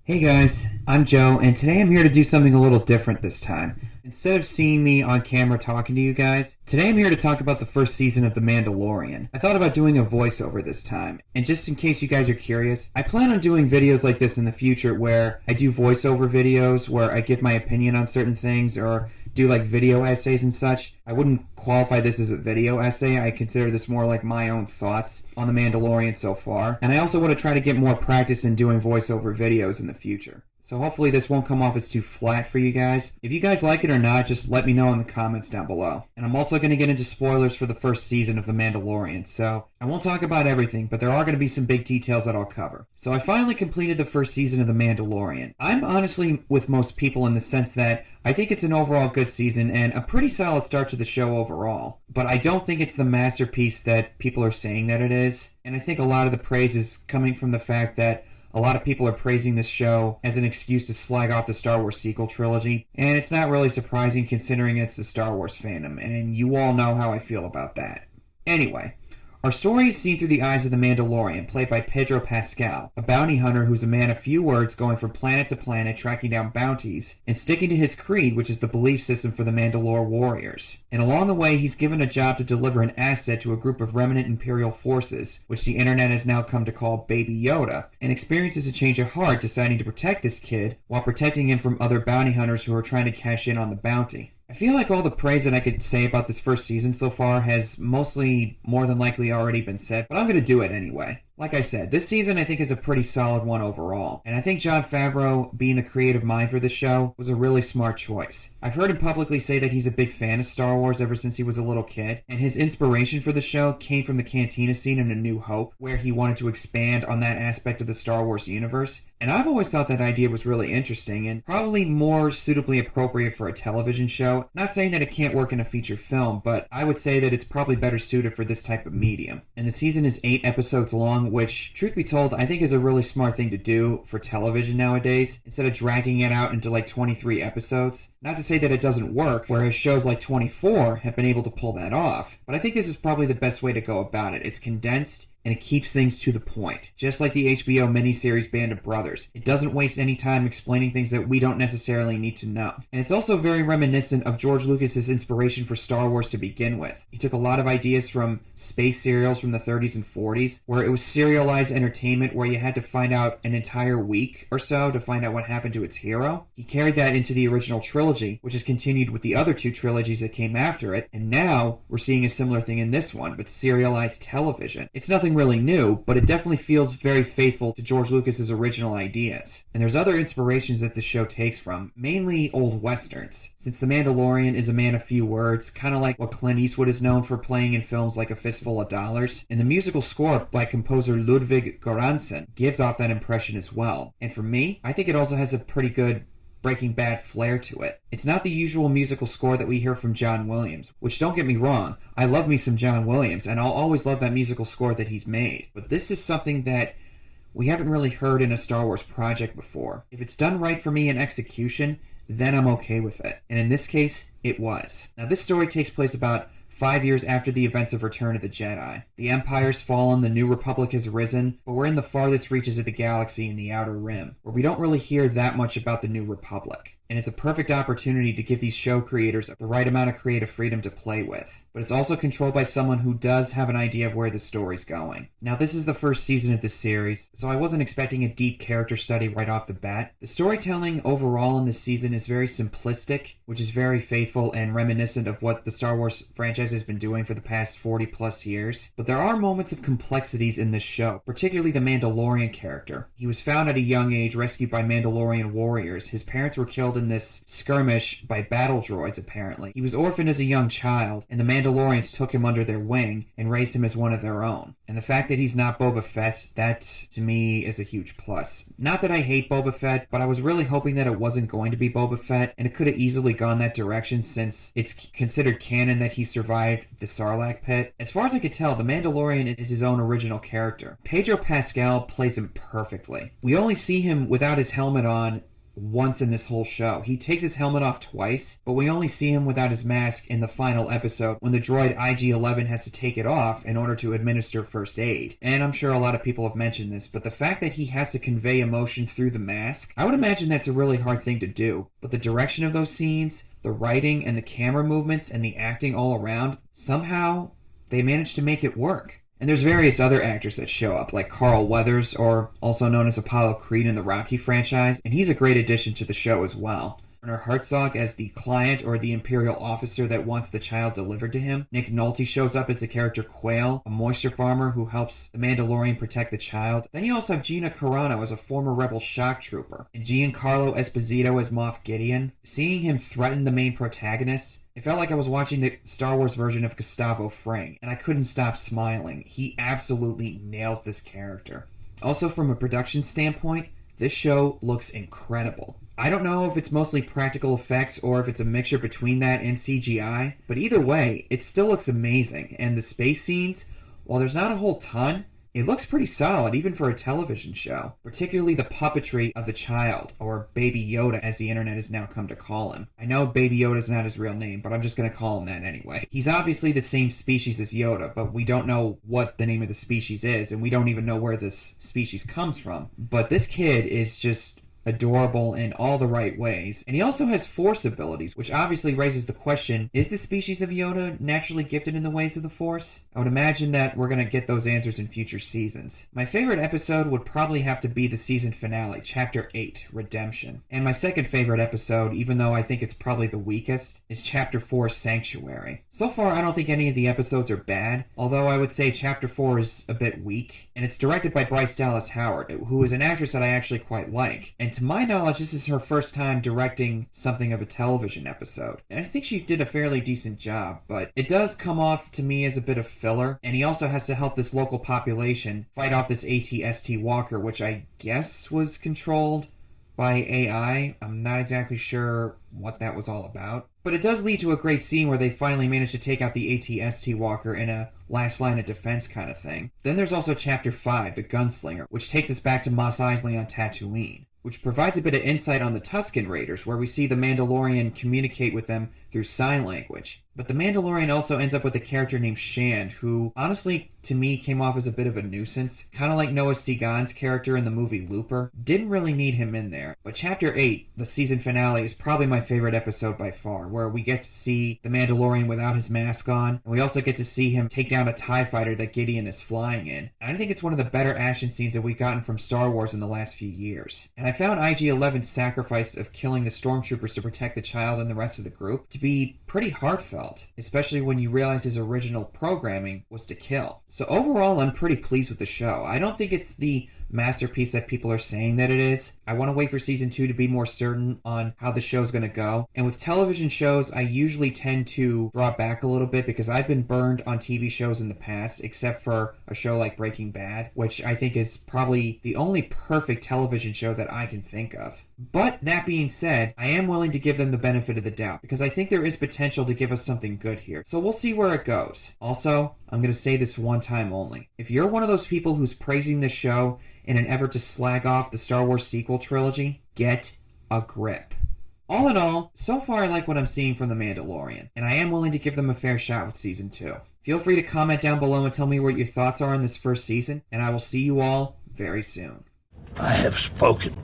Hey guys, I'm Joe, and today I'm here to do something a little different this time. Instead of seeing me on camera talking to you guys, today I'm here to talk about the first season of The Mandalorian. I thought about doing a voiceover this time, and just in case you guys are curious, I plan on doing videos like this in the future where I do voiceover videos where I give my opinion on certain things or do like video essays and such. I wouldn't qualify this as a video essay. I consider this more like my own thoughts on The Mandalorian so far. And I also want to try to get more practice in doing voiceover videos in the future. So hopefully this won't come off as too flat for you guys. If you guys like it or not, just let me know in the comments down below. And I'm also going to get into spoilers for the first season of The Mandalorian, so I won't talk about everything, but there are going to be some big details that I'll cover. So I finally completed the first season of The Mandalorian. I'm honestly with most people in the sense that I think it's an overall good season and a pretty solid start to the show overall. But I don't think it's the masterpiece that people are saying that it is. And I think a lot of the praise is coming from the fact that a lot of people are praising this show as an excuse to slag off the Star Wars sequel trilogy, and it's not really surprising considering it's the Star Wars fandom, and you all know how I feel about that. Anyway, our story is seen through the eyes of the Mandalorian, played by Pedro Pascal, a bounty hunter who's a man of few words going from planet to planet tracking down bounties and sticking to his creed, which is the belief system for the Mandalore warriors. And along the way, he's given a job to deliver an asset to a group of remnant Imperial forces, which the internet has now come to call Baby Yoda, and experiences a change of heart deciding to protect this kid while protecting him from other bounty hunters who are trying to cash in on the bounty. I feel like all the praise that I could say about this first season so far has mostly more than likely already been said, but I'm going to do it anyway. Like I said, this season I think is a pretty solid one overall, and I think Jon Favreau, being the creative mind for the show, was a really smart choice. I've heard him publicly say that he's a big fan of Star Wars ever since he was a little kid, and his inspiration for the show came from the cantina scene in A New Hope, where he wanted to expand on that aspect of the Star Wars universe, and I've always thought that idea was really interesting and probably more suitably appropriate for a television show. Not saying that it can't work in a feature film, but I would say that it's probably better suited for this type of medium. And the season is 8 episodes long, which, truth be told, I think is a really smart thing to do for television nowadays, instead of dragging it out into like 23 episodes. Not to say that it doesn't work, whereas shows like 24 have been able to pull that off, but I think this is probably the best way to go about it. It's condensed, and it keeps things to the point. Just like the HBO miniseries Band of Brothers. It doesn't waste any time explaining things that we don't necessarily need to know. And it's also very reminiscent of George Lucas's inspiration for Star Wars to begin with. He took a lot of ideas from space serials from the 30s and 40s, where it was serialized entertainment where you had to find out an entire week or so to find out what happened to its hero. He carried that into the original trilogy, which is continued with the other two trilogies that came after it, and now we're seeing a similar thing in this one, but serialized television. It's nothing really new, but it definitely feels very faithful to George Lucas's original ideas. And there's other inspirations that the show takes from, mainly old westerns. Since The Mandalorian is a man of few words, kind of like what Clint Eastwood is known for playing in films like A Fistful of Dollars, and the musical score by composer Ludwig Göransson gives off that impression as well. And for me, I think it also has a pretty good Breaking Bad flair to it. It's not the usual musical score that we hear from John Williams, which, don't get me wrong, I love me some John Williams, and I'll always love that musical score that he's made. But this is something that we haven't really heard in a Star Wars project before. If it's done right for me in execution, then I'm okay with it. And in this case, it was. Now, this story takes place about 5 years after the events of Return of the Jedi. The Empire's fallen, the New Republic has risen, but we're in the farthest reaches of the galaxy in the Outer Rim, where we don't really hear that much about the New Republic. And it's a perfect opportunity to give these show creators the right amount of creative freedom to play with. But it's also controlled by someone who does have an idea of where the story's going. Now, this is the first season of this series, so I wasn't expecting a deep character study right off the bat. The storytelling overall in this season is very simplistic, which is very faithful and reminiscent of what the Star Wars franchise has been doing for the past 40 plus years. But there are moments of complexities in this show, particularly the Mandalorian character. He was found at a young age, rescued by Mandalorian warriors. His parents were killed in this skirmish by battle droids, apparently. He was orphaned as a young child, and the Mandalorians took him under their wing and raised him as one of their own. And the fact that he's not Boba Fett, that to me is a huge plus. Not that I hate Boba Fett, but I was really hoping that it wasn't going to be Boba Fett, and it could have easily gone that direction since it's considered canon that he survived the Sarlacc pit. As far as I could tell, the Mandalorian is his own original character. Pedro Pascal plays him perfectly. We only see him without his helmet on once in this whole show. He takes his helmet off twice, but we only see him without his mask in the final episode when the droid IG-11 has to take it off in order to administer first aid. And I'm sure a lot of people have mentioned this, but the fact that he has to convey emotion through the mask, I would imagine that's a really hard thing to do. But the direction of those scenes, the writing and the camera movements and the acting all around, somehow they managed to make it work. And there's various other actors that show up, like Carl Weathers, or also known as Apollo Creed in the Rocky franchise, and he's a great addition to the show as well. Werner Herzog as the client or the Imperial officer that wants the child delivered to him. Nick Nolte shows up as the character Quail, a moisture farmer who helps the Mandalorian protect the child. Then you also have Gina Carano as a former rebel shock trooper, and Giancarlo Esposito as Moff Gideon. Seeing him threaten the main protagonist, it felt like I was watching the Star Wars version of Gustavo Fring, and I couldn't stop smiling. He absolutely nails this character. Also, from a production standpoint, this show looks incredible. I don't know if it's mostly practical effects or if it's a mixture between that and CGI, but either way, it still looks amazing, and the space scenes, while there's not a whole ton, it looks pretty solid even for a television show, particularly the puppetry of the child, or Baby Yoda as the internet has now come to call him. I know Baby Yoda is not his real name, but I'm just going to call him that anyway. He's obviously the same species as Yoda, but we don't know what the name of the species is, and we don't even know where this species comes from. But this kid is just adorable in all the right ways. And he also has Force abilities, which obviously raises the question, is the species of Yoda naturally gifted in the ways of the Force? I would imagine that we're going to get those answers in future seasons. My favorite episode would probably have to be the season finale, Chapter 8, Redemption. And my second favorite episode, even though I think it's probably the weakest, is Chapter 4, Sanctuary. So far, I don't think any of the episodes are bad, although I would say Chapter 4 is a bit weak, and it's directed by Bryce Dallas Howard, who is an actress that I actually quite like. And to my knowledge, this is her first time directing something of a television episode. And I think she did a fairly decent job, but it does come off to me as a bit of filler, and he also has to help this local population fight off this AT-ST walker, which I guess was controlled by AI. I'm not exactly sure what that was all about. But it does lead to a great scene where they finally manage to take out the AT-ST walker in a last line of defense kind of thing. Then there's also Chapter 5, The Gunslinger, which takes us back to Mos Eisley on Tatooine, which provides a bit of insight on the Tusken Raiders, where we see the Mandalorian communicate with them through sign language. But the Mandalorian also ends up with a character named Shand, who, honestly, to me, came off as a bit of a nuisance. Kind of like Noah Segan's character in the movie Looper. Didn't really need him in there. But Chapter 8, the season finale, is probably my favorite episode by far, where we get to see the Mandalorian without his mask on, and we also get to see him take down a TIE fighter that Gideon is flying in. And I think it's one of the better action scenes that we've gotten from Star Wars in the last few years. And I found IG-11's sacrifice of killing the stormtroopers to protect the child and the rest of the group to be pretty heartfelt, especially when you realize his original programming was to kill. So overall, I'm pretty pleased with the show. I don't think it's the masterpiece that people are saying that it is. I want to wait for season 2 to be more certain on how the show's going to go. And with television shows, I usually tend to draw back a little bit because I've been burned on TV shows in the past, except for a show like Breaking Bad, which I think is probably the only perfect television show that I can think of. But that being said, I am willing to give them the benefit of the doubt because I think there is potential to give us something good here. So we'll see where it goes. Also, I'm going to say this one time only. If you're one of those people who's praising this show in an effort to slag off the Star Wars sequel trilogy, get a grip. All in all, so far I like what I'm seeing from The Mandalorian, and I am willing to give them a fair shot with season 2. Feel free to comment down below and tell me what your thoughts are on this first season, and I will see you all very soon. I have spoken.